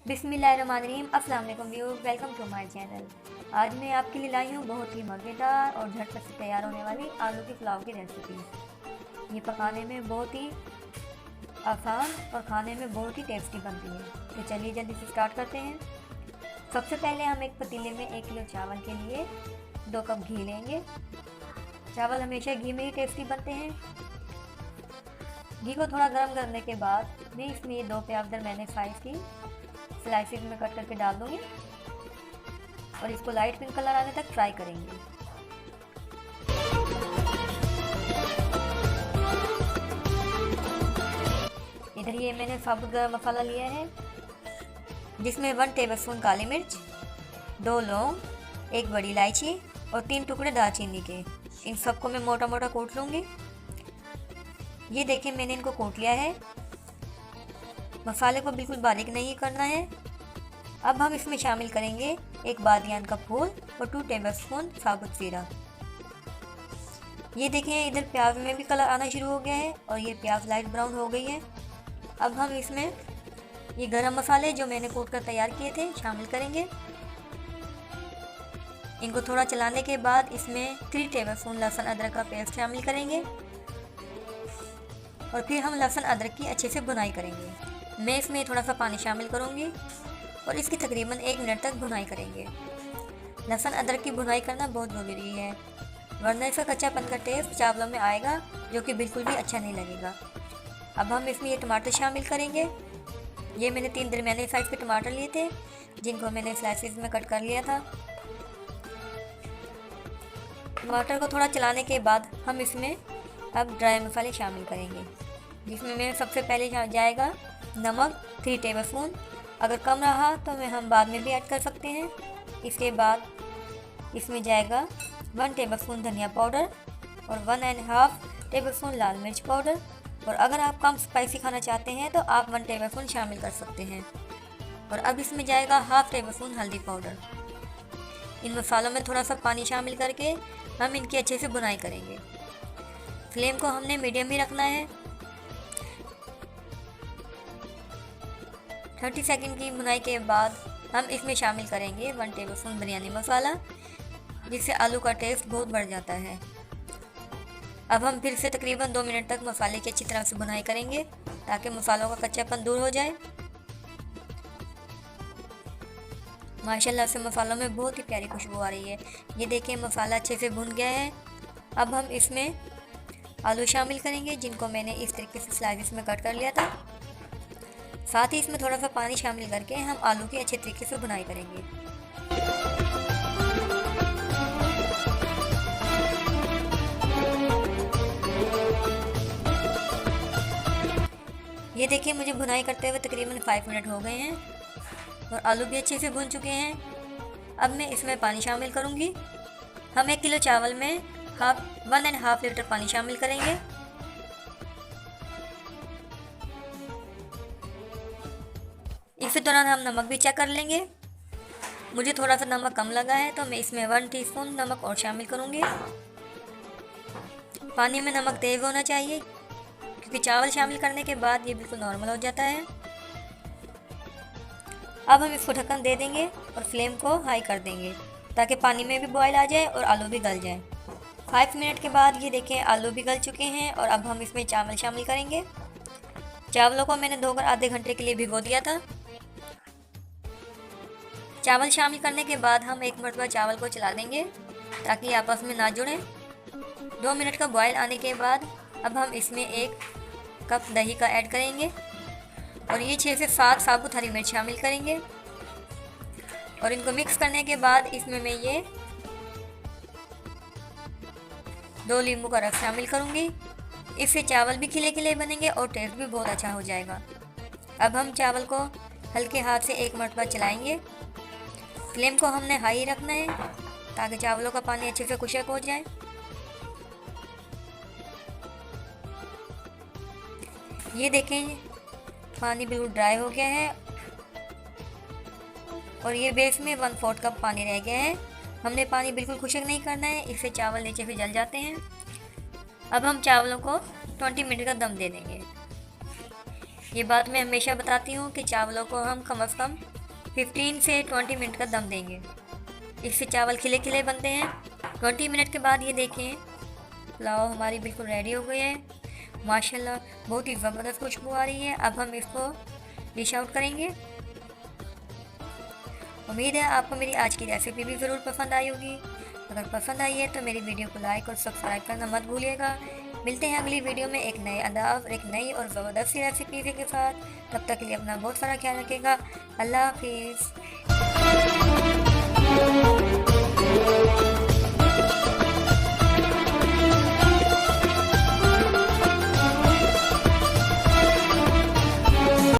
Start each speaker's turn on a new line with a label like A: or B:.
A: बिस्मिल्लाहिर्रहमानिर्रहीम। अस्सलाम वालेकुम viewers, welcome to my channel. आज मैं आपके लिए लाई हूँ बहुत ही मज़ेदार और झटपट से तैयार होने वाली आलू के पुलाव की रेसिपी। ये पकाने में बहुत ही आसान और खाने में बहुत ही टेस्टी बनती है। तो चलिए जल्दी से स्टार्ट करते हैं। सबसे पहले हम एक पतीले में 1 किलो चावल के लिए 2 कप घी लेंगे। चावल हमेशा घी में ही टेस्टी बनते हैं। घी को थोड़ा गर्म करने के बाद मैं इसमें ये 2 प्याज दरमियाने साइज़ की स्लाइसेस में कट करके डाल दूंगी और इसको लाइट पिंक कलर आने तक फ्राई करेंगे। इधर ये मैंने साबुत गरम मसाला लिया है, जिसमें 1 टेबलस्पून काली मिर्च, 2 लौंग, 1 बड़ी इलायची और 3 टुकड़े दालचीनी के। इन सबको मैं मोटा मोटा कूट लूँगी। ये देखिए मैंने इनको कूट लिया है। मसाले को बिल्कुल बारीक नहीं करना है। अब हम इसमें शामिल करेंगे 1 बादियान का फूल और 2 टेबलस्पून साबुत जीरा। ये देखिए इधर प्याज में भी कलर आना शुरू हो गया है और ये प्याज लाइट ब्राउन हो गई है। अब हम इसमें ये गरम मसाले जो मैंने कूट कर तैयार किए थे शामिल करेंगे। इनको थोड़ा चलाने के बाद इसमें 3 टेबलस्पून लहसुन अदरक का पेस्ट शामिल करेंगे और फिर हम लहसुन अदरक की अच्छे से भुनाई करेंगे। मैं इसमें थोड़ा सा पानी शामिल करूंगी और इसकी तकरीबन 1 मिनट तक भुनाई करेंगे। लहसुन अदरक की भुनाई करना बहुत ज़रूरी है, वरना इसका कच्चापन का टेस्ट चावलों में आएगा जो कि बिल्कुल भी अच्छा नहीं लगेगा। अब हम इसमें ये टमाटर शामिल करेंगे। ये मैंने 3 दरमियाने साइज़ के टमाटर लिए थे, जिनको मैंने स्लाइसेस में कट कर लिया था। टमाटर को थोड़ा चलाने के बाद हम इसमें अब ड्राई मसाले शामिल करेंगे, जिसमें मैं सबसे पहले जाएगा नमक 3 टेबलस्पून। अगर कम रहा तो हम बाद में भी ऐड कर सकते हैं। इसके बाद इसमें जाएगा 1 टेबलस्पून धनिया पाउडर और 1.5 टेबलस्पून लाल मिर्च पाउडर। और अगर आप कम स्पाइसी खाना चाहते हैं तो आप 1 टेबलस्पून शामिल कर सकते हैं। और अब इसमें जाएगा हाफ टेबलस्पून हल्दी पाउडर। इन मसालों में थोड़ा सा पानी शामिल करके हम इनकी अच्छे से भुनाई करेंगे। फ्लेम को हमने मीडियम ही रखना है। 30 सेकंड की भुनाई के बाद हम इसमें शामिल करेंगे 1 टेबलस्पून बिरयानी मसाला, जिससे आलू का टेस्ट बहुत बढ़ जाता है। अब हम फिर से तकरीबन 2 मिनट तक मसाले की अच्छी तरह से भुनाई करेंगे ताकि मसालों का कच्चापन दूर हो जाए। माशाल्लाह से मसालों में बहुत ही प्यारी खुशबू आ रही है। ये देखिए मसाला अच्छे से भुन गया है। अब हम इसमें आलू शामिल करेंगे, जिनको मैंने इस तरीके से स्लाइसेस में कट कर लिया था। साथ ही इसमें थोड़ा सा पानी शामिल करके हम आलू की अच्छे तरीके से भुनाई करेंगे। ये देखिए मुझे भुनाई करते हुए तकरीबन 5 मिनट हो गए हैं और आलू भी अच्छे से भुन चुके हैं। अब मैं इसमें पानी शामिल करूंगी। हम 1 किलो चावल में 1.5 लीटर पानी शामिल करेंगे। इसी दौरान हम नमक भी चेक कर लेंगे। मुझे थोड़ा सा नमक कम लगा है तो मैं इसमें 1 टीस्पून नमक और शामिल करूंगी। पानी में नमक तेज होना चाहिए, क्योंकि चावल शामिल करने के बाद ये बिल्कुल नॉर्मल हो जाता है। अब हम इसको ढक्कन दे देंगे और फ्लेम को हाई कर देंगे ताकि पानी में भी बॉयल आ जाए और आलू भी गल जाए। 5 मिनट के बाद ये देखें आलू भी गल चुके हैं और अब हम इसमें चावल शामिल करेंगे। चावलों को मैंने धोकर आधे घंटे के लिए भिगो दिया था। चावल शामिल करने के बाद हम एक मरतबा चावल को चला देंगे ताकि आपस में ना जुड़ें। 2 मिनट का बॉयल आने के बाद अब हम इसमें 1 कप दही का ऐड करेंगे और ये 6 से 7 साबुत हरी मिर्च शामिल करेंगे। और इनको मिक्स करने के बाद इसमें मैं ये 2 नींबू का रस शामिल करूँगी। इससे चावल भी खिले खिले बनेंगे और टेस्ट भी बहुत अच्छा हो जाएगा। अब हम चावल को हल्के हाथ से एक मरतबा चलाएंगे। फ्लेम को हमने हाई रखना है ताकि चावलों का पानी अच्छे से खुशक हो जाए। ये देखें पानी बिल्कुल ड्राई हो गया है और ये बेस में 1/4 कप पानी रह गया है। हमने पानी बिल्कुल खुशक नहीं करना है, इससे चावल नीचे से जल जाते हैं। अब हम चावलों को 20 मिनट का दम दे देंगे। ये बात मैं हमेशा बताती हूँ कि चावलों को हम कम से कम 15 से 20 मिनट का दम देंगे, इससे चावल खिले खिले बनते हैं। 20 मिनट के बाद ये देखें पुलाव हमारी बिल्कुल रेडी हो गई है माशाल्लाह, बहुत ही ज़बरदस्त खुशबू आ रही है। अब हम इसको डिश आउट करेंगे। उम्मीद है आपको मेरी आज की रेसिपी भी ज़रूर पसंद आई होगी। अगर पसंद आई है तो मेरी वीडियो को लाइक और सब्सक्राइब करना मत भूलिएगा। मिलते हैं अगली वीडियो में एक नए अंदाज, एक नई और ज़बरदस्त सी रेसिपी के साथ। तब तक के लिए अपना बहुत सारा ख्याल रखिएगा। अल्लाह हाफिज़।